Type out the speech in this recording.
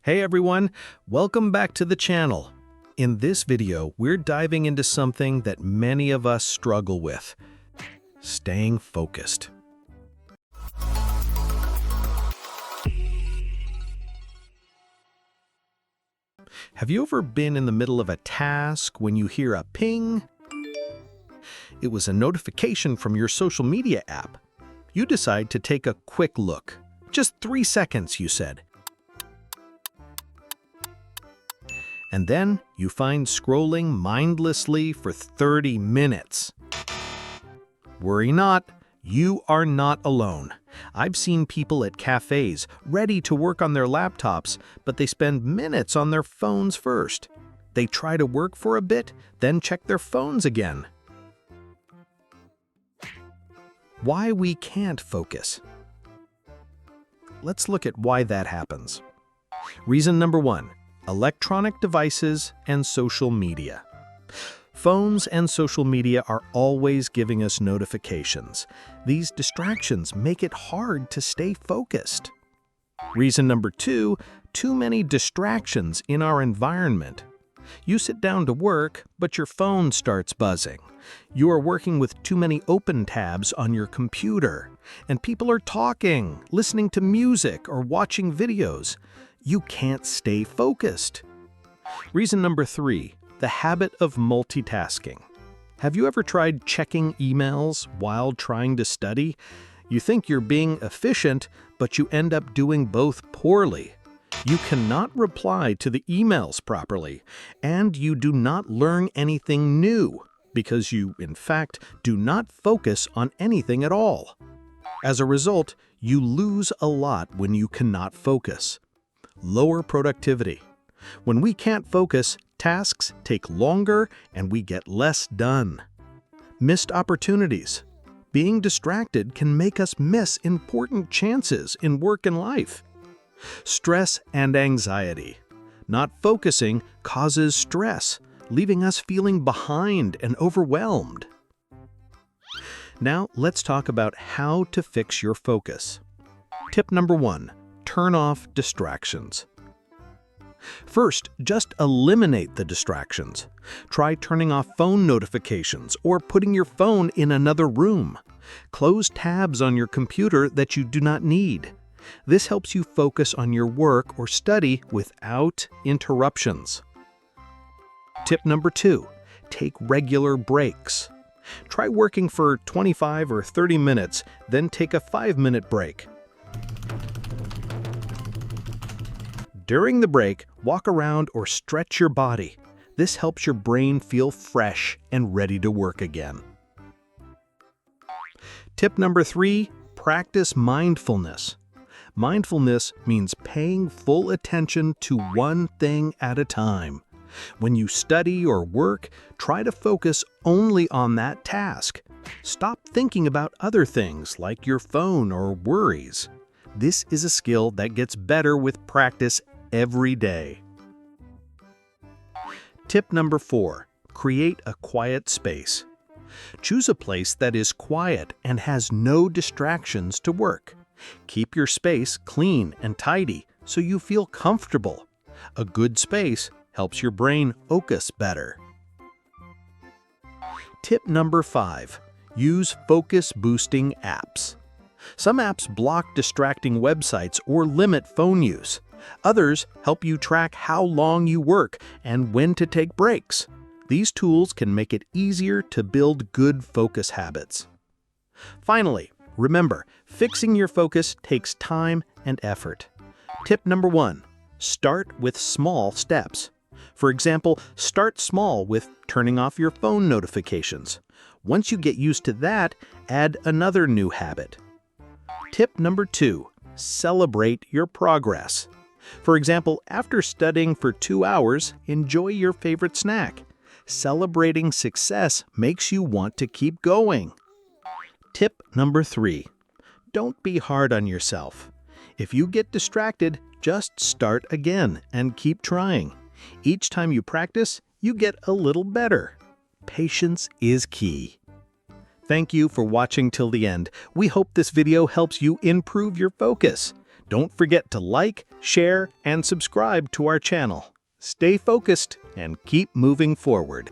Hey everyone, welcome back to the channel. In this video, we're diving into something that many of us struggle with: staying focused. Have you ever been in the middle of a task when you hear a ping? It was a notification from your social media app. You decide to take a quick look. Just 3 seconds, you said. And then you find scrolling mindlessly for 30 minutes. Worry not, you are not alone. I've seen people at cafes ready to work on their laptops, but they spend minutes on their phones first. They try to work for a bit, then check their phones again. Why we can't focus. Let's look at why that happens. Reason number 1. Electronic devices and social media. Phones and social media are always giving us notifications. These distractions make it hard to stay focused. Reason number 2, too many distractions in our environment. You sit down to work, but your phone starts buzzing. You are working with too many open tabs on your computer, and people are talking, listening to music, or watching videos. You can't stay focused. Reason number 3, the habit of multitasking. Have you ever tried checking emails while trying to study? You think you're being efficient, but you end up doing both poorly. You cannot reply to the emails properly, and you do not learn anything new because you, in fact, do not focus on anything at all. As a result, you lose a lot when you cannot focus. Lower productivity. When we can't focus, tasks take longer and we get less done. Missed opportunities. Being distracted can make us miss important chances in work and life. Stress and anxiety. Not focusing causes stress, leaving us feeling behind and overwhelmed. Now, let's talk about how to fix your focus. Tip number 1, turn off distractions. First, just eliminate the distractions. Try turning off phone notifications or putting your phone in another room. Close tabs on your computer that you do not need. This helps you focus on your work or study without interruptions. Tip number 2, take regular breaks. Try working for 25 or 30 minutes, then take a 5-minute break. During the break, walk around or stretch your body. This helps your brain feel fresh and ready to work again. Tip number 3, practice mindfulness. Mindfulness means paying full attention to one thing at a time. When you study or work, try to focus only on that task. Stop thinking about other things like your phone or worries. This is a skill that gets better with practice every day. Tip number 4, create a quiet space. Choose a place that is quiet and has no distractions to work. Keep your space clean and tidy so you feel comfortable. A good space helps your brain focus better. Tip number 5, use focus-boosting apps. Some apps block distracting websites or limit phone use. Others help you track how long you work and when to take breaks. These tools can make it easier to build good focus habits. Finally, remember, fixing your focus takes time and effort. Tip number 1, start with small steps. For example, start small with turning off your phone notifications. Once you get used to that, add another new habit. Tip number 2, celebrate your progress. For example, after studying for 2 hours, enjoy your favorite snack. Celebrating success makes you want to keep going. Tip number 3, don't be hard on yourself. If you get distracted, just start again and keep trying. Each time you practice, you get a little better. Patience is key. Thank you for watching till the end. We hope this video helps you improve your focus. Don't forget to like, share, and subscribe to our channel. Stay focused and keep moving forward.